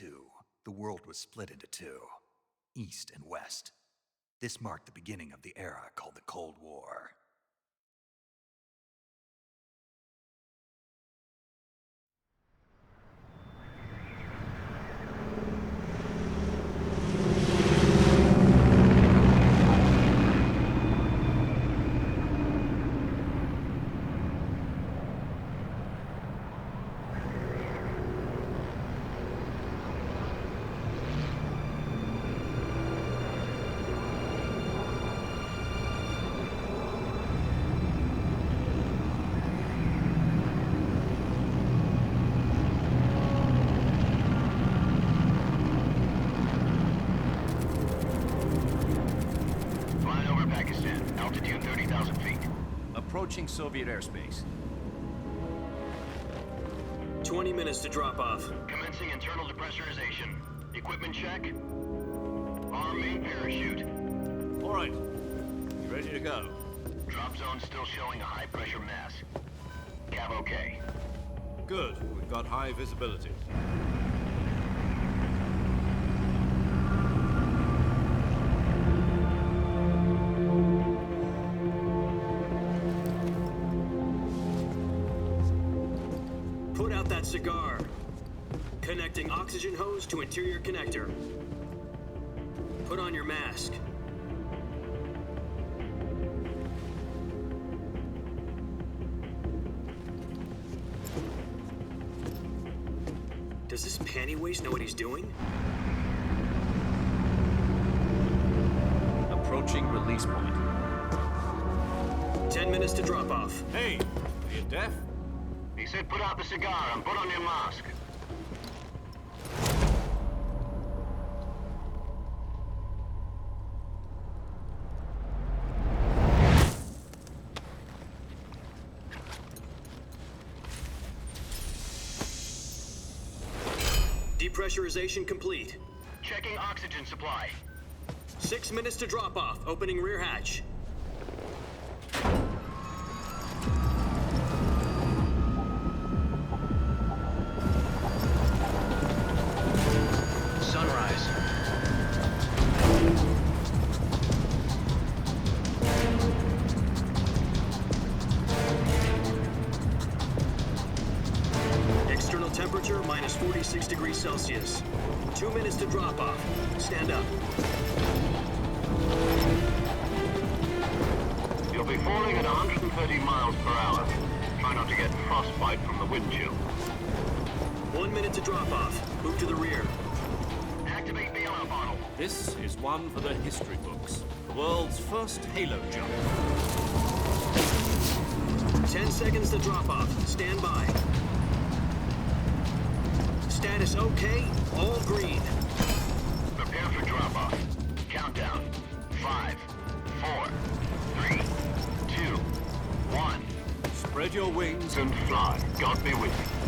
1962, the world was split into two, East and West. This marked the beginning of the era called the Cold War. Approaching Soviet airspace. 20 minutes to drop off. Commencing internal depressurization. Equipment check. Arm main parachute. All right. You ready to go? Drop zone still showing a high pressure mass. Cav okay. Good. We've got high visibility. Put out that cigar. Connecting oxygen hose to interior connector. Put on your mask. Does this panty waste know what he's doing? Approaching release point. 10 minutes to drop off. Hey, are you deaf? He said put out the cigar and put on your mask. Depressurization complete. Checking oxygen supply. 6 minutes to drop off. Opening rear hatch. Sunrise. External temperature minus 46 degrees Celsius. 2 minutes to drop off. Stand up. You'll be falling at 130 miles per hour. Try not to get frostbite from the wind chill. 1 minute to drop off. Move to the rear. Activate the yellow bottle. This is one for the history books. The world's first halo jump. 10 seconds to drop off. Stand by. Status okay. All green. Prepare for drop off. Countdown. 5, 4, 3, 2, 1. Spread your wings And fly. God be with you.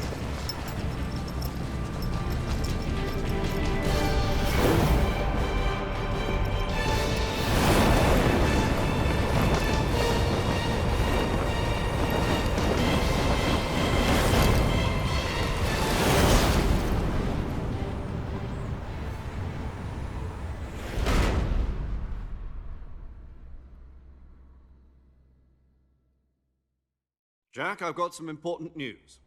Jack, I've got some important news.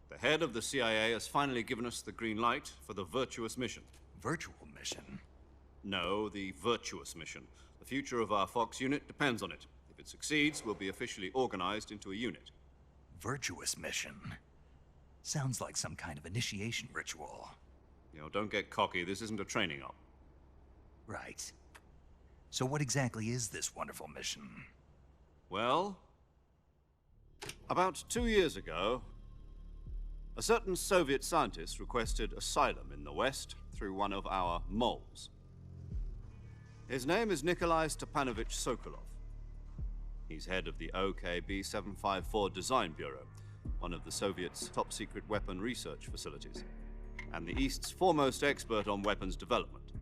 The head of the CIA has finally given us the green light for the Virtuous mission. Virtual mission? No, the Virtuous mission. The future of our Fox unit depends on it. If it succeeds, we'll be officially organized into a unit. Virtuous mission? Sounds like some kind of initiation ritual. You know, don't get cocky. This isn't a training op. Right. So what exactly is this wonderful mission? Well, about 2 years ago, a certain Soviet scientist requested asylum in the West through one of our moles. His name is Nikolai Stepanovich Sokolov. He's head of the OKB 754 Design Bureau, one of the Soviets' top-secret weapon research facilities, and the East's foremost expert on weapons development.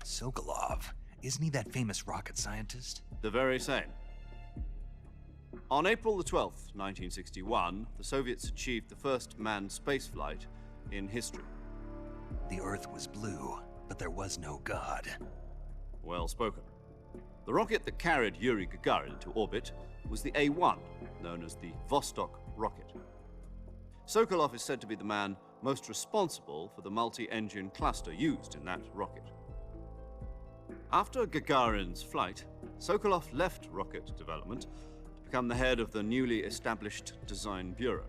Sokolov? Isn't he that famous rocket scientist? The very same. On April the 12th, 1961, the Soviets achieved the first manned spaceflight in history. Earth was blue, but there was no God. Well spoken. The rocket that carried Yuri Gagarin to orbit was the A-1, known as the Vostok rocket. Sokolov is said to be the man most responsible for the multi-engine cluster used in that rocket. After Gagarin's flight, Sokolov left rocket development to become the head of the newly established Design Bureau.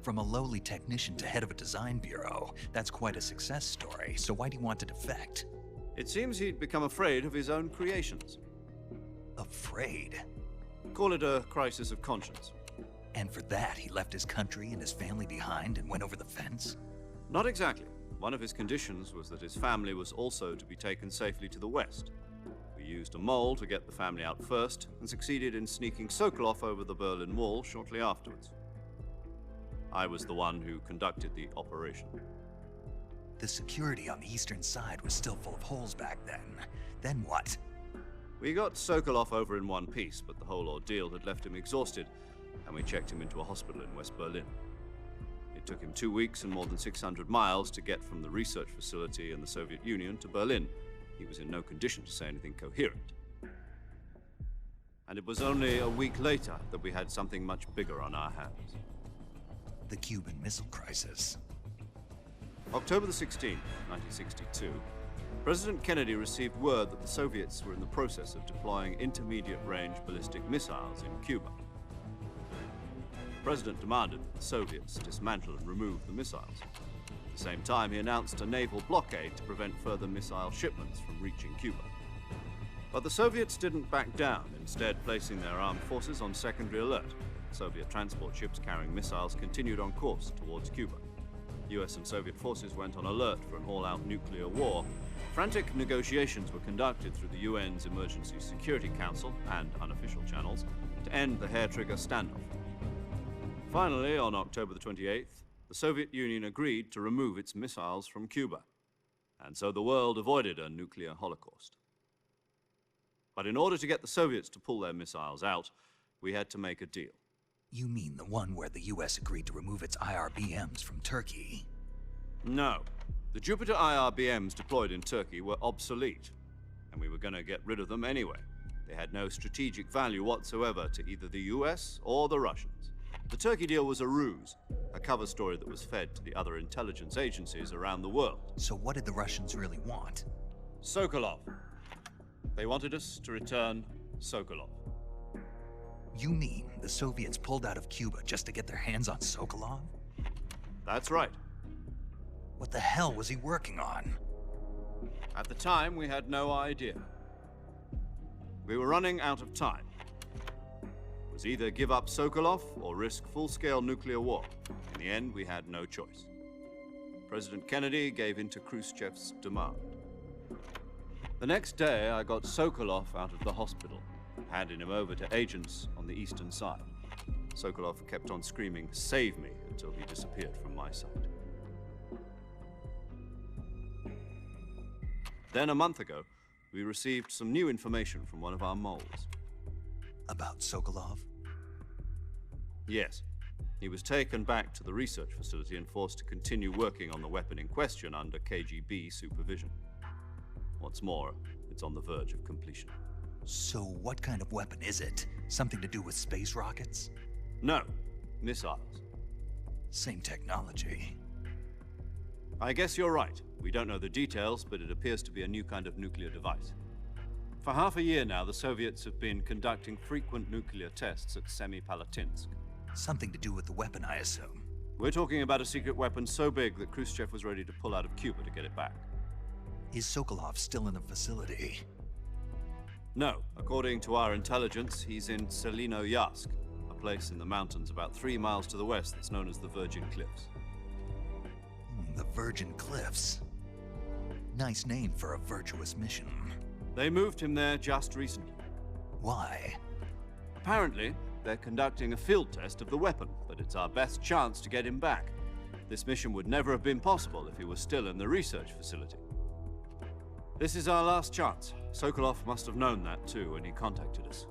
From a lowly technician to head of a design bureau, that's quite a success story, so why'd he want to defect? It seems he'd become afraid of his own creations. Afraid? Call it a crisis of conscience. And for that, he left his country and his family behind and went over the fence? Not exactly. One of his conditions was that his family was also to be taken safely to the west. We used a mole to get the family out first and succeeded in sneaking Sokolov over the Berlin Wall shortly afterwards. I was the one who conducted the operation. The security on the eastern side was still full of holes back then. Then what? We got Sokolov over in one piece, but the whole ordeal had left him exhausted, and we checked him into a hospital in West Berlin. It took him 2 weeks and more than 600 miles to get from the research facility in the Soviet Union to Berlin. He was in no condition to say anything coherent. And it was only a week later that we had something much bigger on our hands. The Cuban Missile Crisis. October the 16th, 1962, President Kennedy received word that the Soviets were in the process of deploying intermediate-range ballistic missiles in Cuba. The President demanded that the Soviets dismantle and remove the missiles. At the same time, he announced a naval blockade to prevent further missile shipments from reaching Cuba. But the Soviets didn't back down, instead placing their armed forces on secondary alert. Soviet transport ships carrying missiles continued on course towards Cuba. US and Soviet forces went on alert for an all-out nuclear war. Frantic negotiations were conducted through the UN's Emergency Security Council and unofficial channels to end the hair-trigger standoff. Finally, on October the 28th, the Soviet Union agreed to remove its missiles from Cuba, and so the world avoided a nuclear holocaust. But in order to get the Soviets to pull their missiles out, we had to make a deal. You mean the one where the US agreed to remove its IRBMs from Turkey? No. The Jupiter IRBMs deployed in Turkey were obsolete, and we were going to get rid of them anyway. They had no strategic value whatsoever to either the US or the Russians. The Turkey deal was a ruse, a cover story that was fed to the other intelligence agencies around the world. So what did the Russians really want? Sokolov. They wanted us to return Sokolov. You mean the Soviets pulled out of Cuba just to get their hands on Sokolov? That's right. What the hell was he working on? At the time, we had no idea. We were running out of time. It was either give up Sokolov or risk full-scale nuclear war. In the end, we had no choice. President Kennedy gave in to Khrushchev's demand. The next day, I got Sokolov out of the hospital, handing him over to agents on the eastern side. Sokolov kept on screaming, "Save me," until he disappeared from my sight. Then, a month ago, we received some new information from one of our moles. About Sokolov? Yes. He was taken back to the research facility and forced to continue working on the weapon in question under KGB supervision. What's more, it's on the verge of completion. So what kind of weapon is it? Something to do with space rockets? No, missiles. Same technology. I guess you're right. We don't know the details, but it appears to be a new kind of nuclear device. For half a year now, the Soviets have been conducting frequent nuclear tests at Semipalatinsk. Something to do with the weapon, I assume. We're talking about a secret weapon so big that Khrushchev was ready to pull out of Cuba to get it back. Is Sokolov still in the facility? No. According to our intelligence, he's in Selino-Yarsk, a place in the mountains about 3 miles to the west that's known as the Virgin Cliffs. The Virgin Cliffs. Nice name for a virtuous mission. They moved him there just recently. Why? Apparently, they're conducting a field test of the weapon, but it's our best chance to get him back. This mission would never have been possible if he was still in the research facility. This is our last chance. Sokolov must have known that too when he contacted us.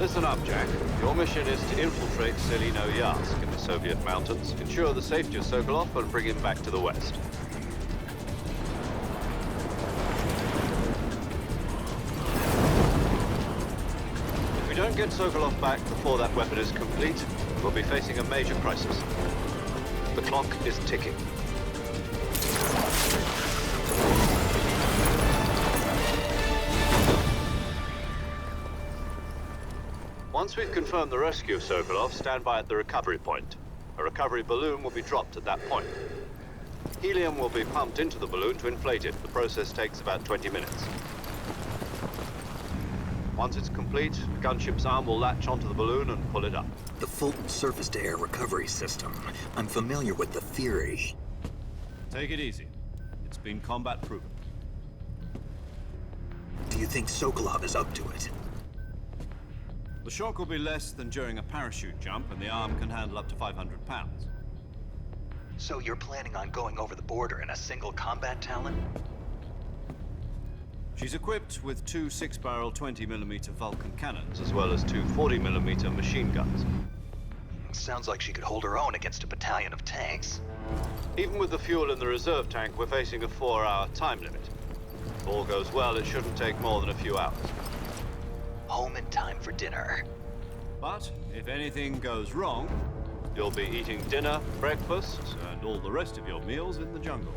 Listen up, Jack. Your mission is to infiltrate Selino Yask in the Soviet mountains, ensure the safety of Sokolov, and bring him back to the West. If we don't get Sokolov back before that weapon is complete, we'll be facing a major crisis. The clock is ticking. Once we've confirmed the rescue of Sokolov, stand by at the recovery point. A recovery balloon will be dropped at that point. Helium will be pumped into the balloon to inflate it. The process takes about 20 minutes. Once it's complete, the gunship's arm will latch onto the balloon and pull it up. The Fulton surface-to-air recovery system. I'm familiar with the theory. Take it easy. It's been combat proven. Do you think Sokolov is up to it? The shock will be less than during a parachute jump, and the arm can handle up to 500 pounds. So you're planning on going over the border in a single combat Talon? She's equipped with two 6-barrel 20mm Vulcan cannons, as well as two 40mm machine guns. Sounds like she could hold her own against a battalion of tanks. Even with the fuel in the reserve tank, we're facing a 4-hour time limit. If all goes well, it shouldn't take more than a few hours. Home in time for dinner. But if anything goes wrong, you'll be eating dinner, breakfast, and all the rest of your meals in the jungle.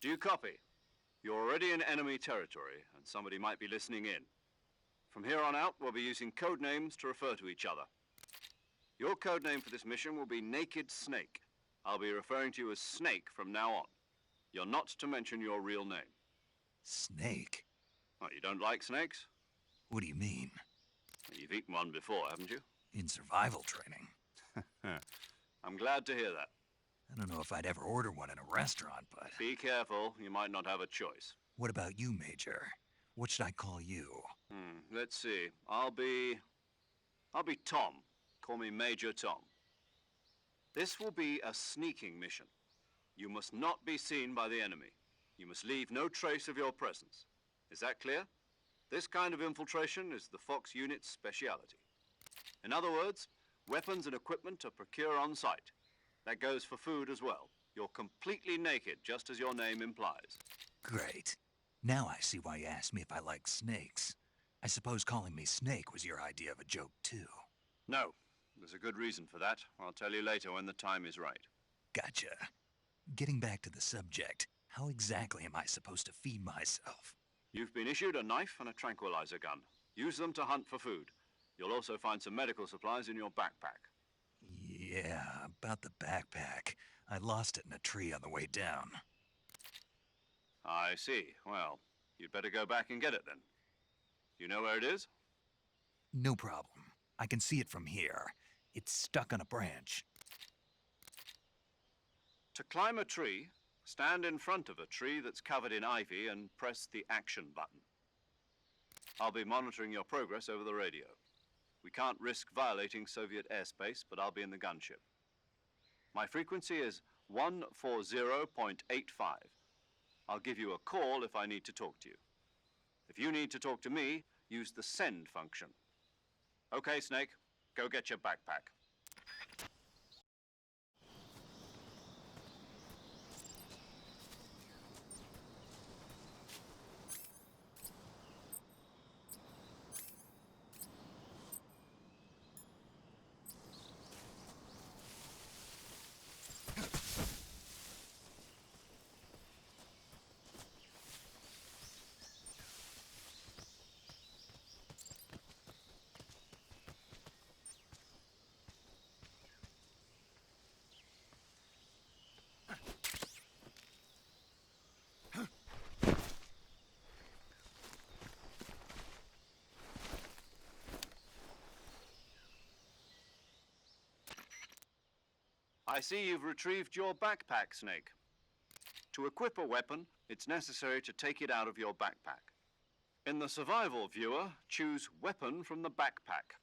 Do you copy? You're already in enemy territory, and somebody might be listening in. From here on out, we'll be using code names to refer to each other. Your code name for this mission will be Naked Snake. I'll be referring to you as Snake from now on. You're not to mention your real name. Snake? What, you don't like snakes? What do you mean? You've eaten one before, haven't you? In survival training? I'm glad to hear that. I don't know if I'd ever order one in a restaurant, but... Be careful, you might not have a choice. What about you, Major? What should I call you? Let's see. I'll be Tom. Call me Major Tom. This will be a sneaking mission. You must not be seen by the enemy. You must leave no trace of your presence. Is that clear? This kind of infiltration is the Fox unit's speciality. In other words, weapons and equipment are procured on site. That goes for food as well. You're completely naked, just as your name implies. Great. Now I see why you asked me if I like snakes. I suppose calling me Snake was your idea of a joke, too. No. There's a good reason for that. I'll tell you later when the time is right. Gotcha. Getting back to the subject, how exactly am I supposed to feed myself? You've been issued a knife and a tranquilizer gun. Use them to hunt for food. You'll also find some medical supplies in your backpack. Yeah, about the backpack. I lost it in a tree on the way down. I see. Well, you'd better go back and get it then. You know where it is? No problem. I can see it from here. It's stuck on a branch. To climb a tree, stand in front of a tree that's covered in ivy and press the action button. I'll be monitoring your progress over the radio. We can't risk violating Soviet airspace, but I'll be in the gunship. My frequency is 140.85. I'll give you a call if I need to talk to you. If you need to talk to me, use the send function. Okay, Snake, go get your backpack. I see you've retrieved your backpack, Snake. To equip a weapon, it's necessary to take it out of your backpack. In the survival viewer, choose Weapon from the backpack.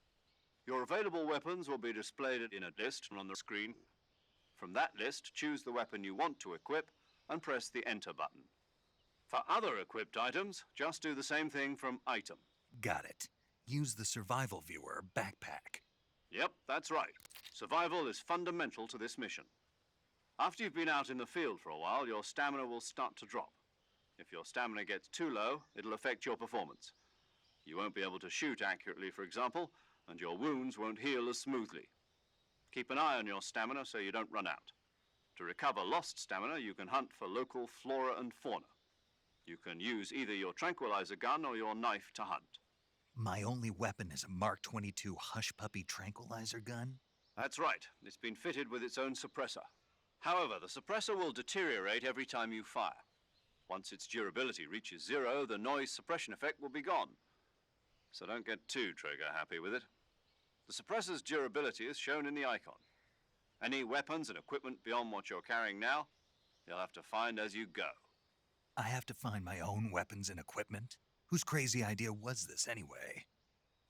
Your available weapons will be displayed in a list on the screen. From that list, choose the weapon you want to equip and press the Enter button. For other equipped items, just do the same thing from Item. Got it. Use the survival viewer backpack. Yep, that's right. Survival is fundamental to this mission. After you've been out in the field for a while, your stamina will start to drop. If your stamina gets too low, it'll affect your performance. You won't be able to shoot accurately, for example, and your wounds won't heal as smoothly. Keep an eye on your stamina so you don't run out. To recover lost stamina, you can hunt for local flora and fauna. You can use either your tranquilizer gun or your knife to hunt. My only weapon is a Mark 22 Hush Puppy tranquilizer gun? That's right. It's been fitted with its own suppressor. However, the suppressor will deteriorate every time you fire. Once its durability reaches 0, the noise suppression effect will be gone. So don't get too trigger happy with it. The suppressor's durability is shown in the icon. Any weapons and equipment beyond what you're carrying now, you'll have to find as you go. I have to find my own weapons and equipment? Whose crazy idea was this anyway?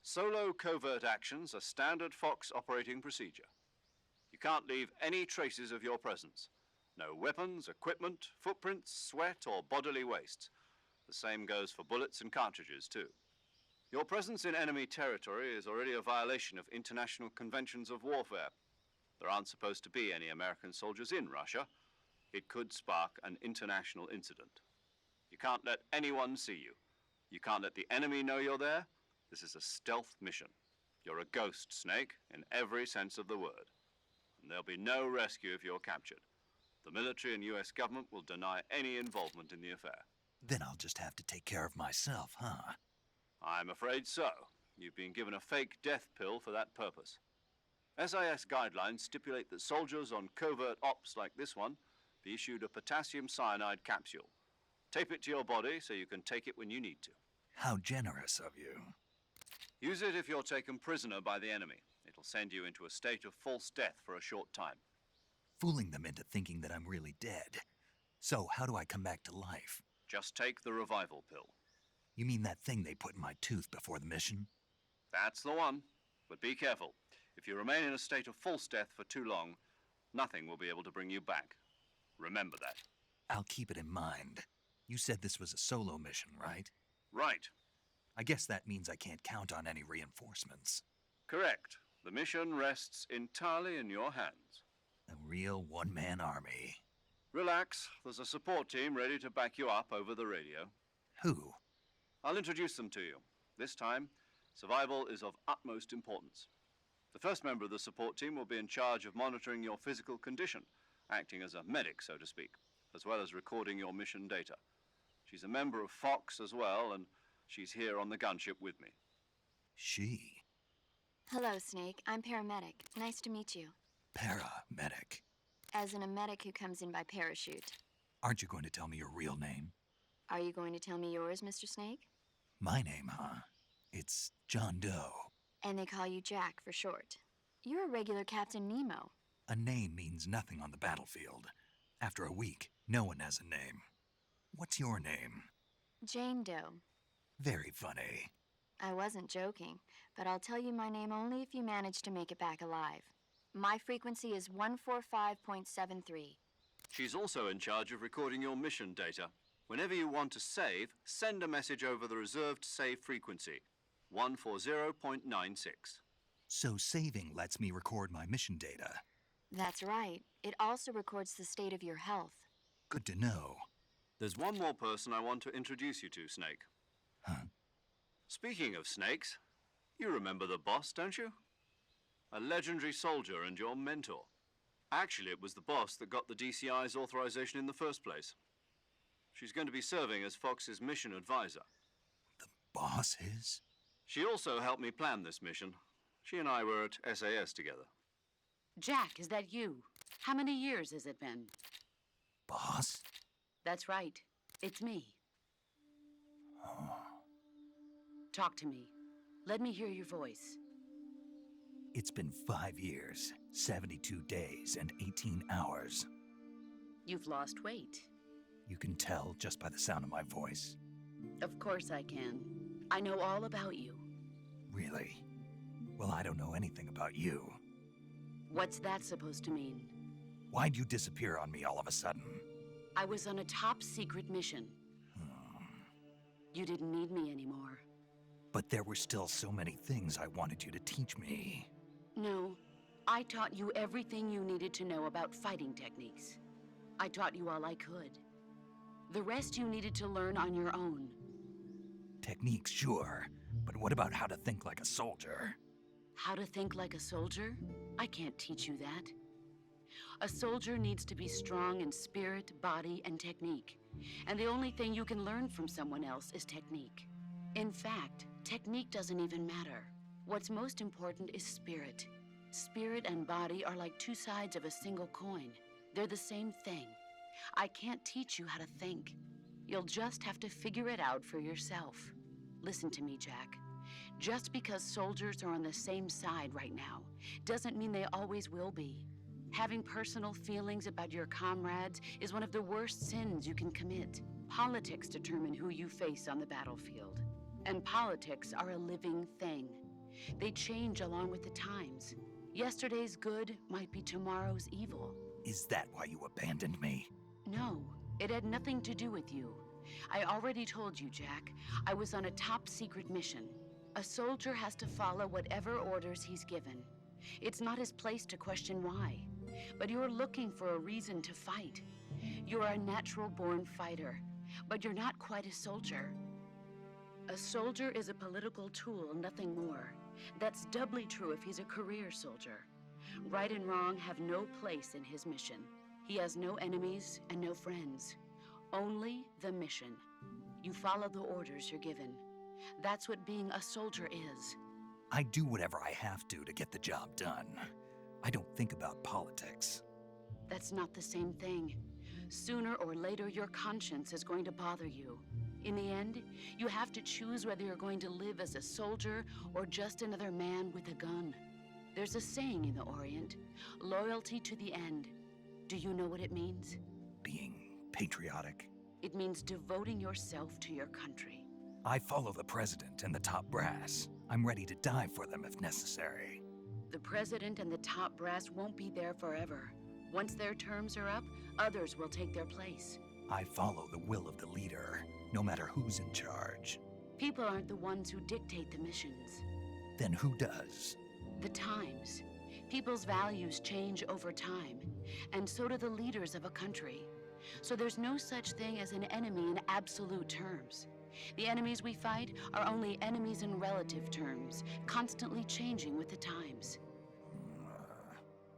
Solo covert actions are standard Fox operating procedure. You can't leave any traces of your presence. No weapons, equipment, footprints, sweat, or bodily waste. The same goes for bullets and cartridges, too. Your presence in enemy territory is already a violation of international conventions of warfare. There aren't supposed to be any American soldiers in Russia. It could spark an international incident. You can't let anyone see you. You can't let the enemy know you're there. This is a stealth mission. You're a ghost, Snake, in every sense of the word. And there'll be no rescue if you're captured. The military and US government will deny any involvement in the affair. Then I'll just have to take care of myself, huh? I'm afraid so. You've been given a fake death pill for that purpose. SIS guidelines stipulate that soldiers on covert ops like this one be issued a potassium cyanide capsule. Tape it to your body so you can take it when you need to. How generous of you. Use it if you're taken prisoner by the enemy. It'll send you into a state of false death for a short time. Fooling them into thinking that I'm really dead. So, how do I come back to life? Just take the revival pill. You mean that thing they put in my tooth before the mission? That's the one. But be careful. If you remain in a state of false death for too long, nothing will be able to bring you back. Remember that. I'll keep it in mind. You said this was a solo mission, right? Right. I guess that means I can't count on any reinforcements. Correct. The mission rests entirely in your hands. A real one-man army. Relax. There's a support team ready to back you up over the radio. Who? I'll introduce them to you. This time, survival is of utmost importance. The first member of the support team will be in charge of monitoring your physical condition, acting as a medic, so to speak, as well as recording your mission data. She's a member of Fox as well, and she's here on the gunship with me. She? Hello, Snake. I'm paramedic. Nice to meet you. Paramedic. As in a medic who comes in by parachute. Aren't you going to tell me your real name? Are you going to tell me yours, Mr. Snake? My name, huh? It's John Doe. And they call you Jack for short. You're a regular Captain Nemo. A name means nothing on the battlefield. After a week, no one has a name. What's your name? Jane Doe. Very funny. I wasn't joking, but I'll tell you my name only if you manage to make it back alive. My frequency is 145.73. She's also in charge of recording your mission data. Whenever you want to save, send a message over the reserved save frequency, 140.96. So saving lets me record my mission data. That's right. It also records the state of your health. Good to know. There's one more person I want to introduce you to, Snake. Huh? Speaking of snakes, you remember the boss, don't you? A legendary soldier and your mentor. Actually, it was the boss that got the DCI's authorization in the first place. She's going to be serving as Fox's mission advisor. The boss is? She also helped me plan this mission. She and I were at SAS together. Jack, is that you? How many years has it been? Boss? That's right. It's me. Talk to me. Let me hear your voice. It's been 5 years, 72 days, and 18 hours. You've lost weight. You can tell just by the sound of my voice. Of course I can. I know all about you. Really? Well, I don't know anything about you. What's that supposed to mean? Why'd you disappear on me all of a sudden? I was on a top secret mission. You didn't need me anymore. But there were still so many things I wanted you to teach me. No, I taught you everything you needed to know about fighting techniques. I taught you all I could. The rest you needed to learn on your own. Techniques, sure. But what about how to think like a soldier? How to think like a soldier? I can't teach you that. A soldier needs to be strong in spirit, body, and technique. And the only thing you can learn from someone else is technique. In fact, technique doesn't even matter. What's most important is spirit. Spirit and body are like two sides of a single coin. They're the same thing. I can't teach you how to think. You'll just have to figure it out for yourself. Listen to me, Jack. Just because soldiers are on the same side right now doesn't mean they always will be. Having personal feelings about your comrades is one of the worst sins you can commit. Politics determine who you face on the battlefield. And politics are a living thing. They change along with the times. Yesterday's good might be tomorrow's evil. Is that why you abandoned me? No, it had nothing to do with you. I already told you, Jack. I was on a top secret mission. A soldier has to follow whatever orders he's given. It's not his place to question why. But you're looking for a reason to fight. You're a natural-born fighter, but you're not quite a soldier. A soldier is a political tool, nothing more. That's doubly true if he's a career soldier. Right and wrong have no place in his mission. He has no enemies and no friends. Only the mission. You follow the orders you're given. That's what being a soldier is. I do whatever I have to get the job done. I don't think about politics. That's not the same thing. Sooner or later, your conscience is going to bother you. In the end, you have to choose whether you're going to live as a soldier or just another man with a gun. There's a saying in the Orient, loyalty to the end. Do you know what it means? Being patriotic. It means devoting yourself to your country. I follow the president and the top brass. I'm ready to die for them if necessary. The president and the top brass won't be there forever. Once their terms are up, others will take their place. I follow the will of the leader, no matter who's in charge. People aren't the ones who dictate the missions. Then who does? The times. People's values change over time, and so do the leaders of a country. So there's no such thing as an enemy in absolute terms. The enemies we fight are only enemies in relative terms, constantly changing with the times.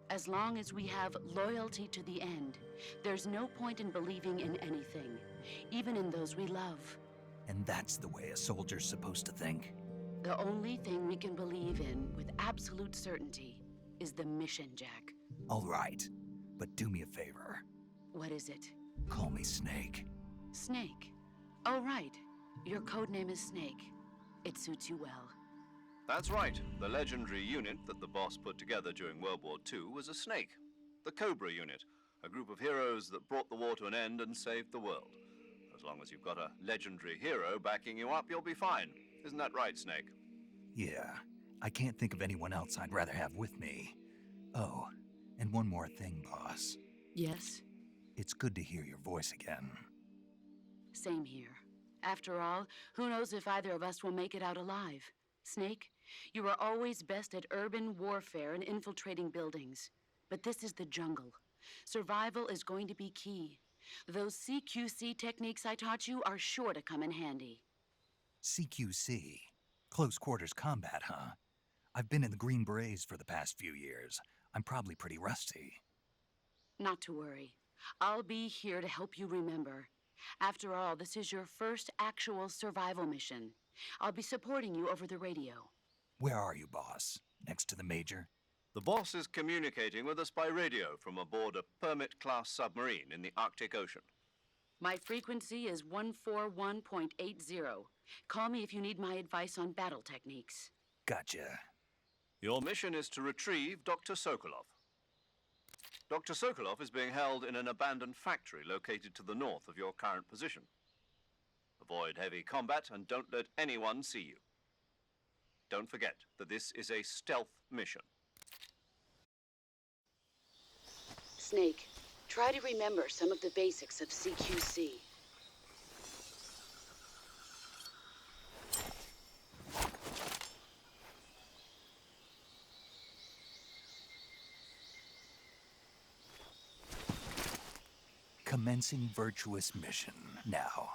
As long as we have loyalty to the end, there's no point in believing in anything, even in those we love. And that's the way a soldier's supposed to think? The only thing we can believe in with absolute certainty is the mission, Jack. All right, but do me a favor. What is it? Call me Snake. Snake. Oh, right. Your code name is Snake. It suits you well. That's right. The legendary unit that the boss put together during World War II was a snake. The Cobra unit, A group of heroes that brought the war to an end and saved the world. As long as you've got a legendary hero backing you up, you'll be fine. Isn't that right, Snake? Yeah, I can't think of anyone else I'd rather have with me. Oh, and one more thing, boss. Yes? It's good to hear your voice again. Same here. After all, who knows if either of us will make it out alive? Snake, you are always best at urban warfare and infiltrating buildings. But this is the jungle. Survival is going to be key. Those CQC techniques I taught you are sure to come in handy. CQC? Close quarters combat, huh? I've been in the Green Berets for the past few years. I'm probably pretty rusty. Not to worry. I'll be here to help you remember. After all, this is your first actual survival mission. I'll be supporting you over the radio. Where are you, boss? Next to the Major? The boss is communicating with us by radio from aboard a Permit-class submarine in the Arctic Ocean. My frequency is 141.80. Call me if you need my advice on battle techniques. Gotcha. Your mission is to retrieve Dr. Sokolov. Dr. Sokolov is being held in an abandoned factory located to the north of your current position. Avoid heavy combat and don't let anyone see you. Don't forget that this is a stealth mission. Snake, try to remember some of the basics of CQC. Commencing virtuous mission now.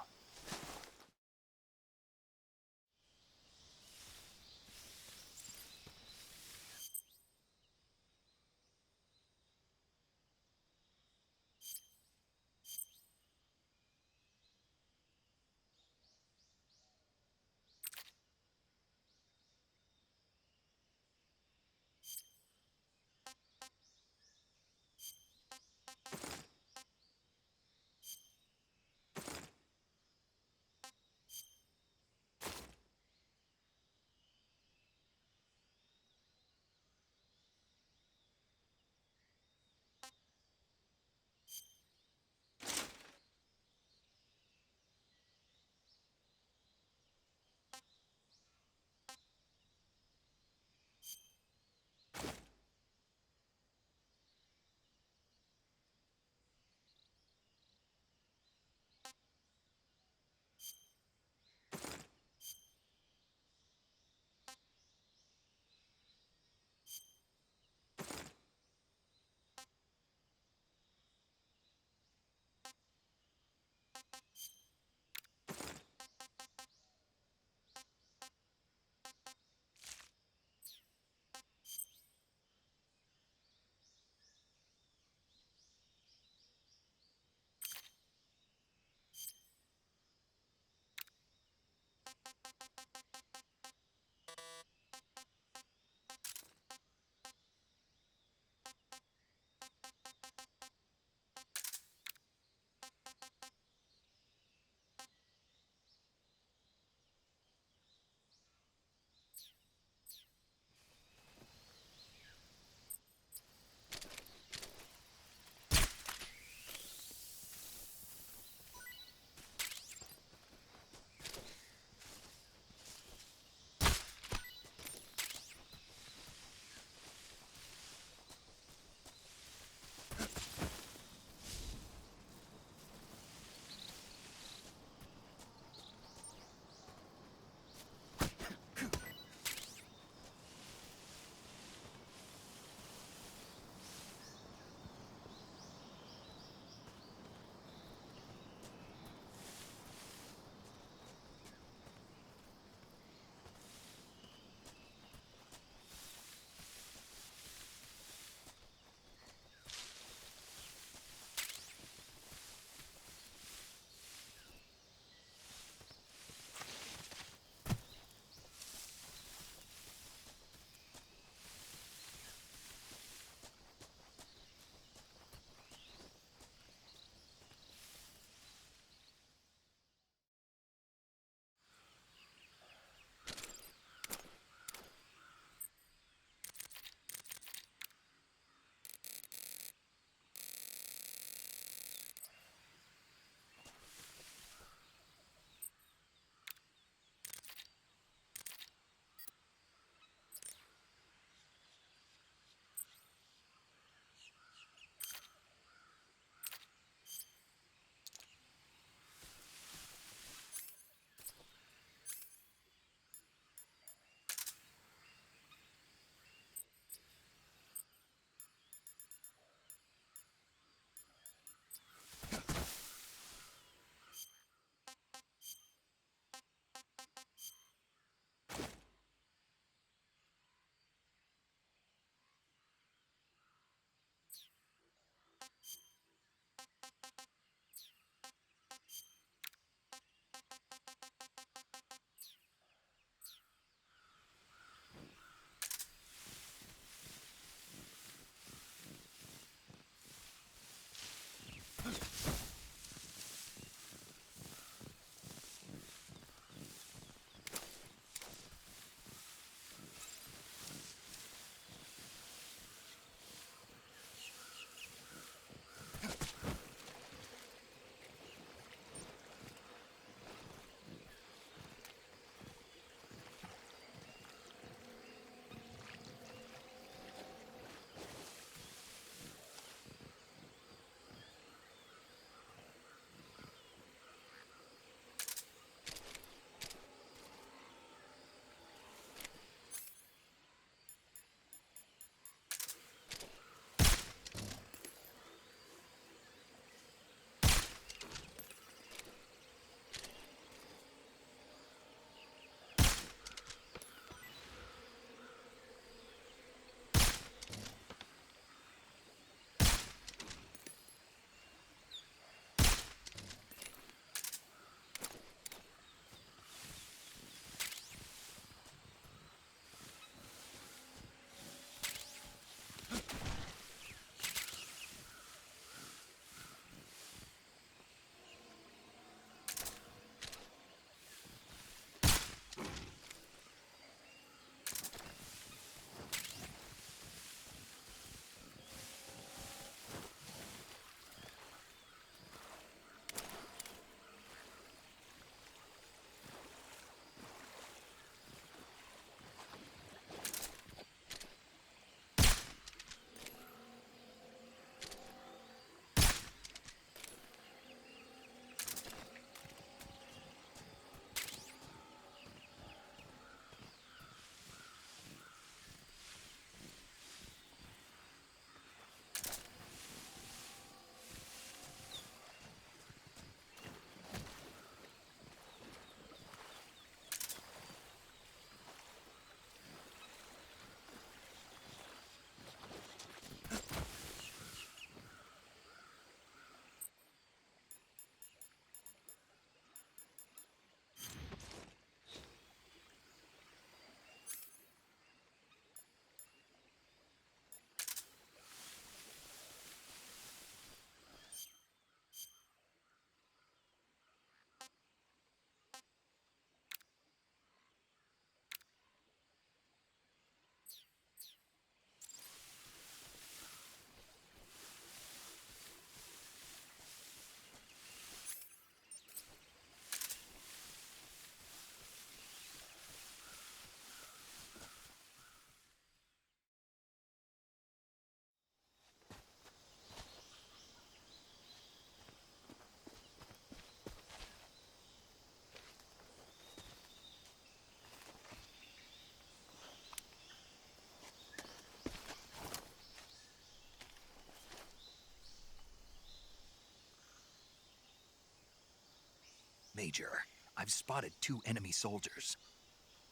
Major, I've spotted 2 enemy soldiers.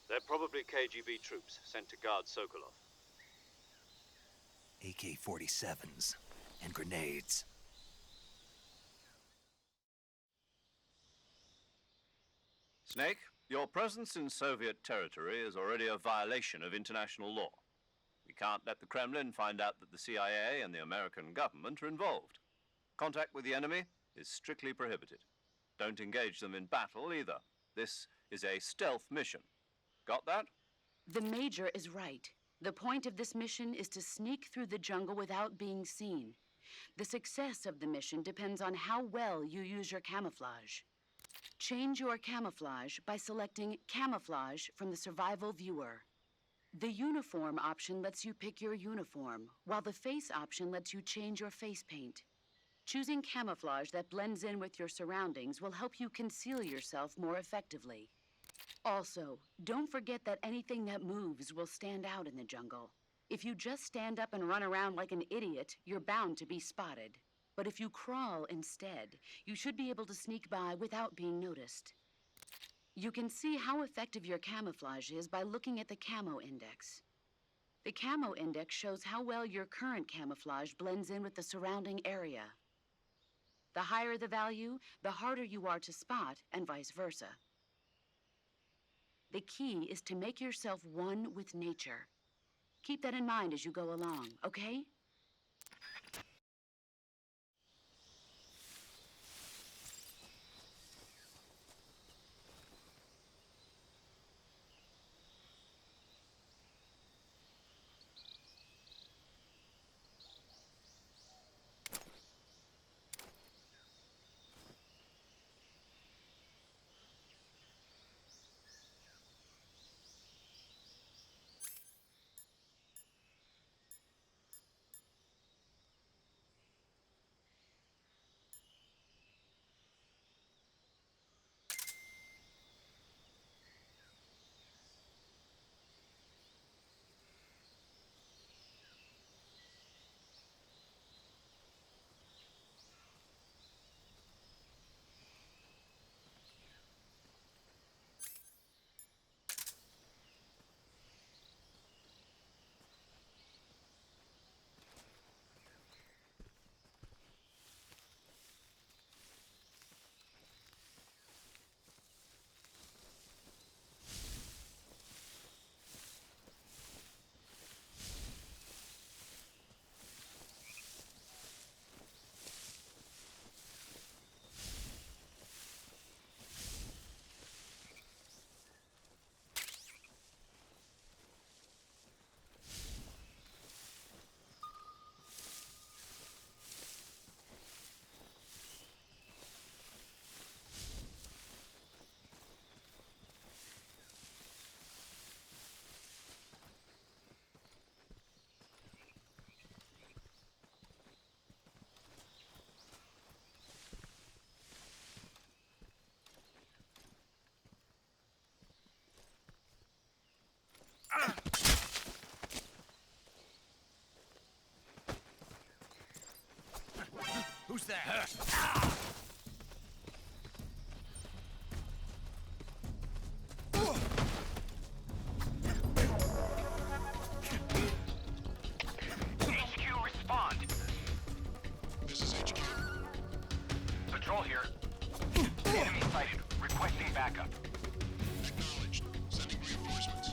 They're probably KGB troops sent to guard Sokolov. AK-47s and grenades. Snake, your presence in Soviet territory is already a violation of international law. We can't let the Kremlin find out that the CIA and the American government are involved. Contact with the enemy is strictly prohibited. Don't engage them in battle either. This is a stealth mission. Got that? The Major is right. The point of this mission is to sneak through the jungle without being seen. The success of the mission depends on how well you use your camouflage. Change your camouflage by selecting Camouflage from the Survival Viewer. The Uniform option lets you pick your uniform, while the Face option lets you change your face paint. Choosing camouflage that blends in with your surroundings will help you conceal yourself more effectively. Also, don't forget that anything that moves will stand out in the jungle. If you just stand up and run around like an idiot, you're bound to be spotted. But if you crawl instead, you should be able to sneak by without being noticed. You can see how effective your camouflage is by looking at the Camo Index. The Camo Index shows how well your current camouflage blends in with the surrounding area. The higher the value, the harder you are to spot, and vice versa. The key is to make yourself one with nature. Keep that in mind as you go along, okay? Who's there? HQ, respond. This is HQ. Patrol here. Enemy sighted. Requesting backup. Acknowledged. Sending reinforcements.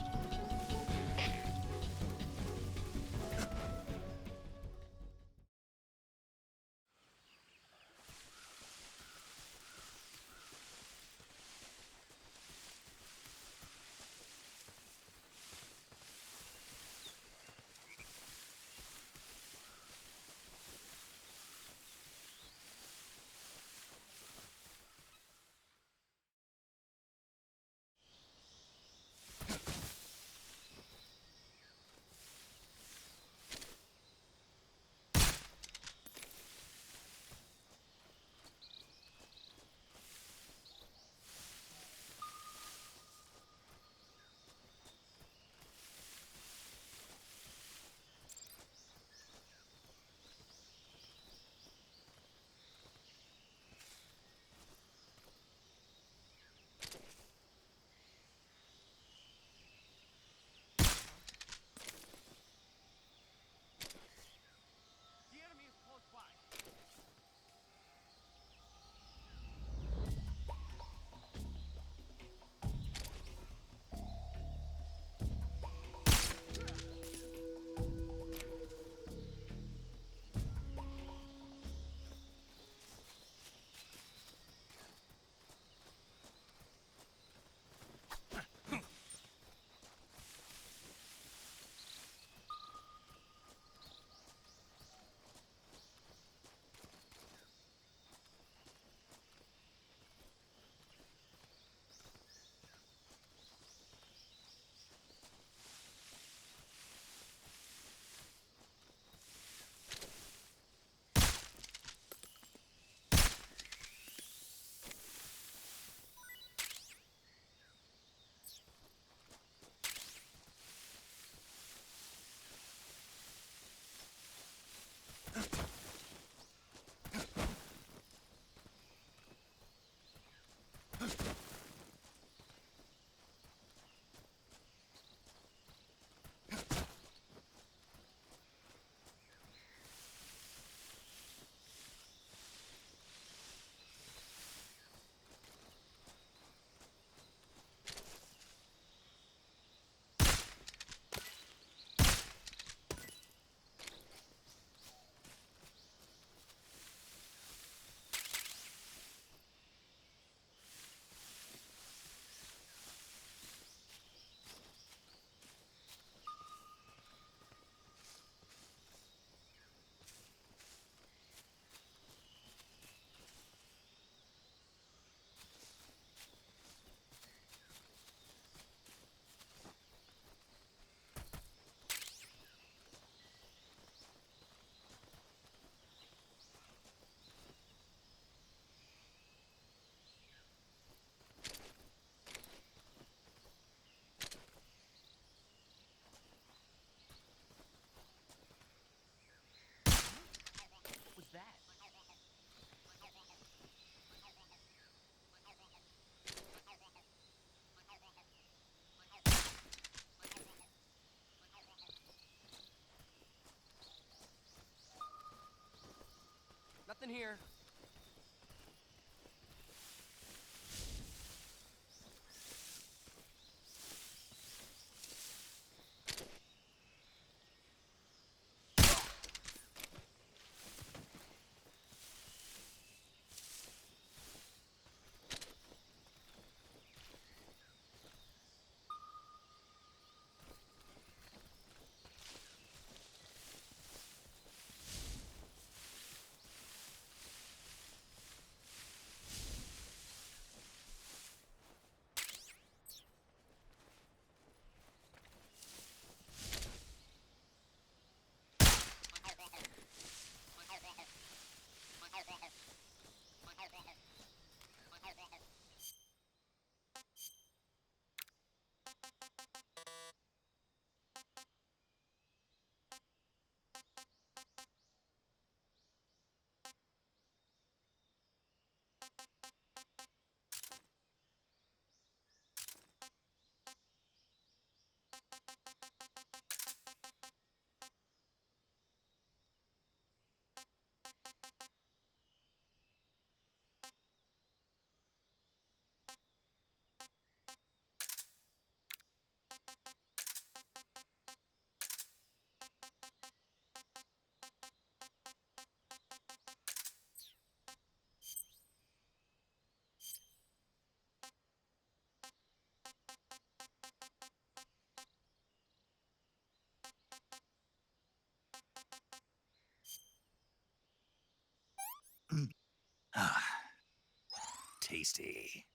Nothing here. Ah, tasty.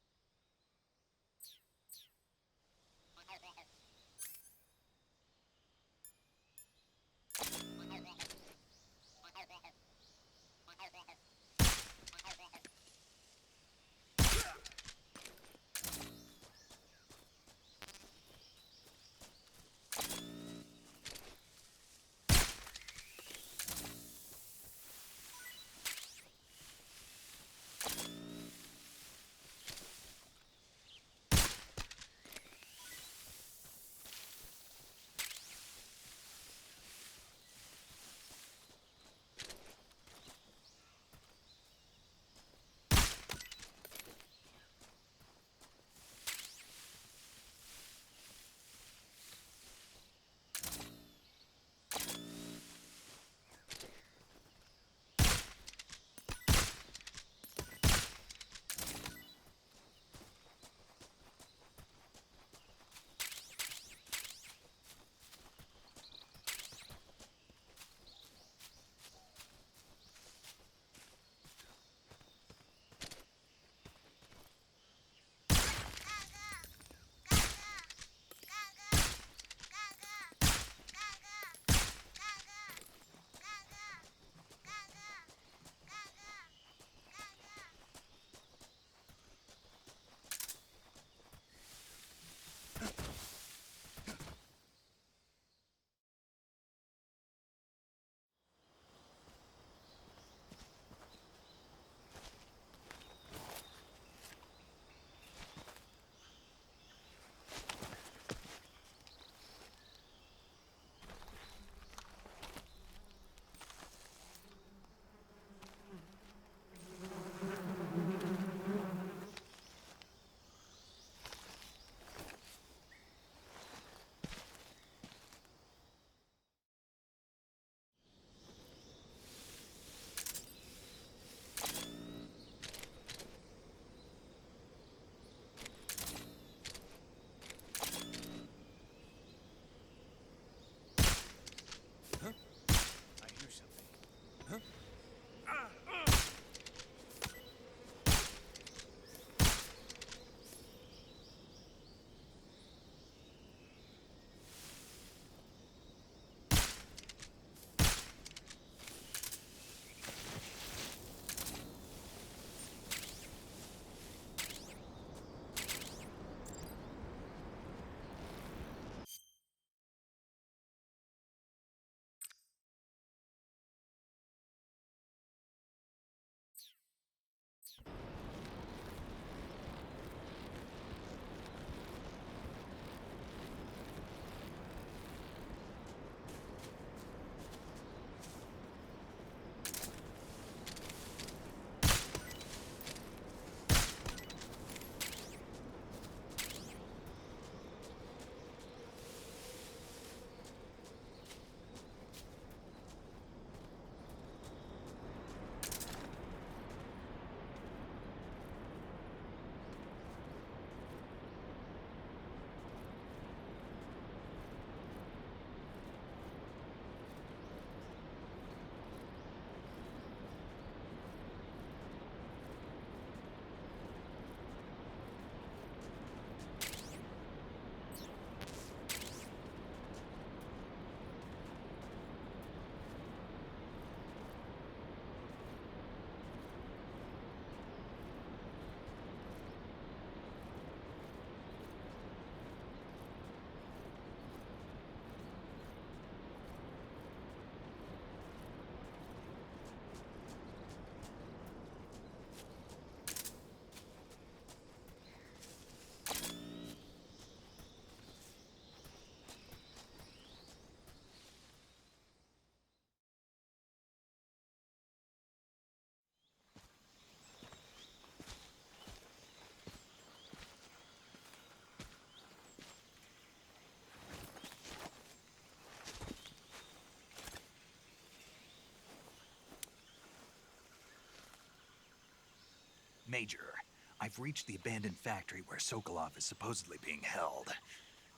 Major, I've reached the abandoned factory where Sokolov is supposedly being held.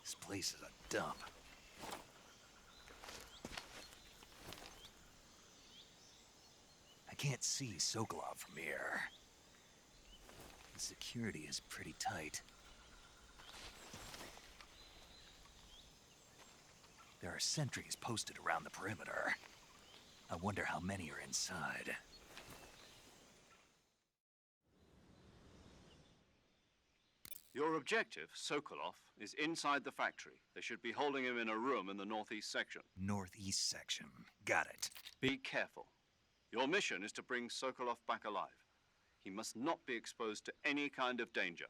This place is a dump. I can't see Sokolov from here. The security is pretty tight. There are sentries posted around the perimeter. I wonder how many are inside. Your objective, Sokolov, is inside the factory. They should be holding him in a room in the northeast section. Northeast section. Got it. Be careful. Your mission is to bring Sokolov back alive. He must not be exposed to any kind of danger.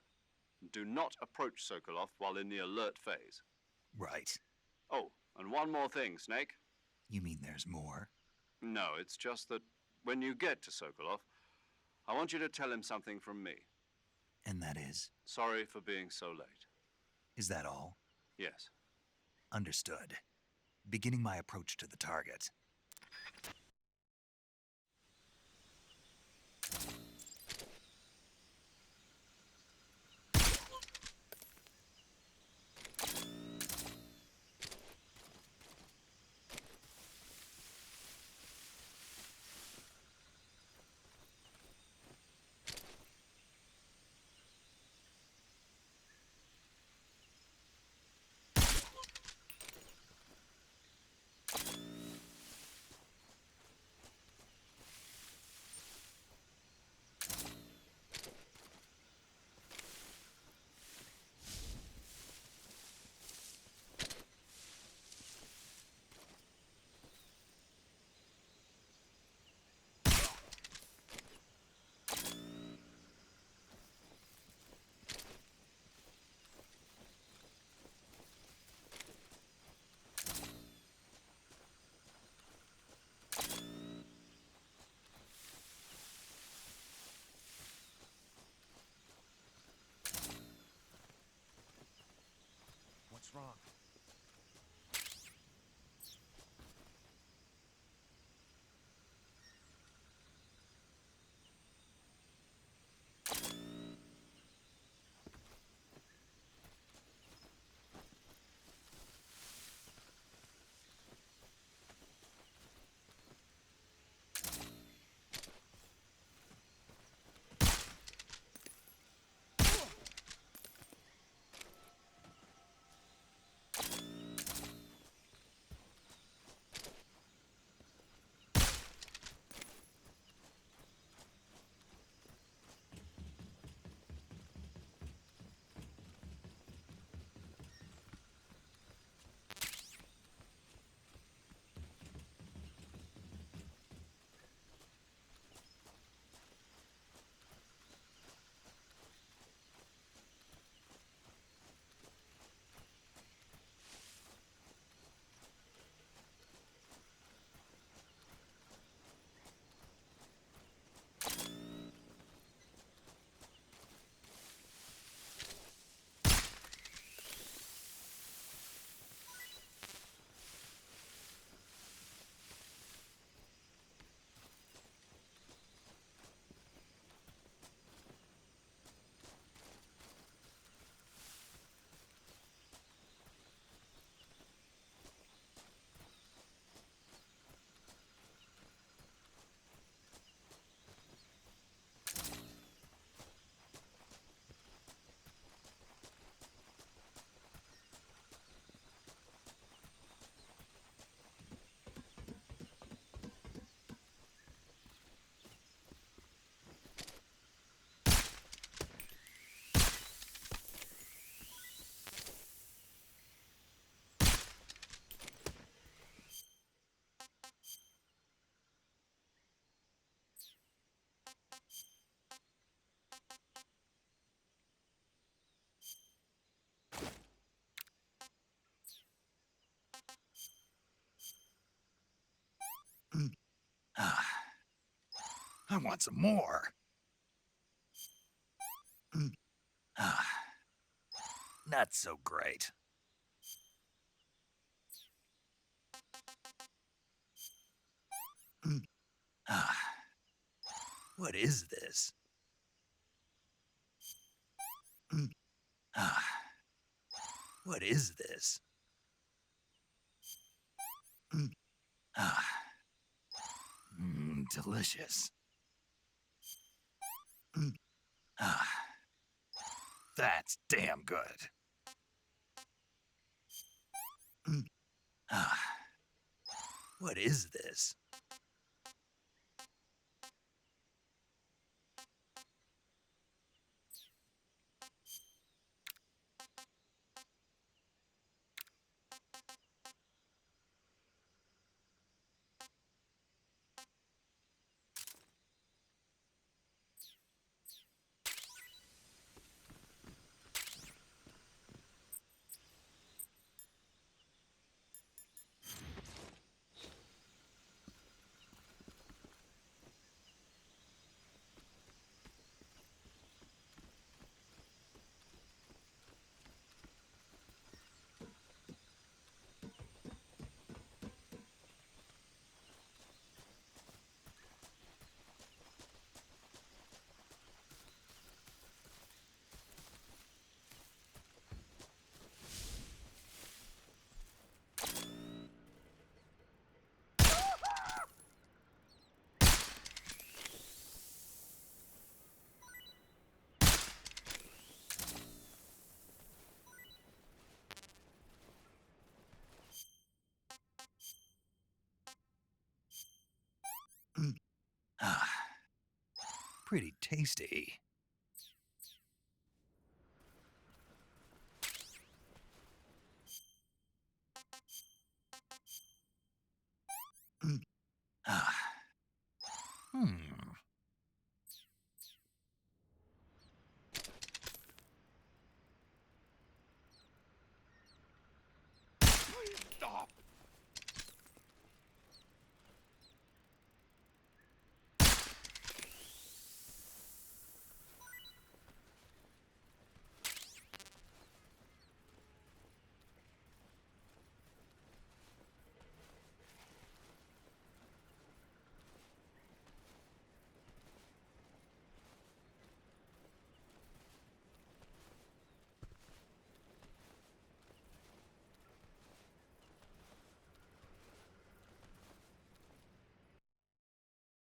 Do not approach Sokolov while in the alert phase. Right. Oh, and one more thing, Snake. You mean there's more? No, it's just that when you get to Sokolov, I want you to tell him something from me. And that is? Sorry for being so late. Is that all? Yes. Understood. Beginning my approach to the target. What's wrong? I want some more. Not so great. What is this? Ah, what is this? Ah, delicious. Ah, that's damn good. Ah, what is this? Ah, pretty tasty.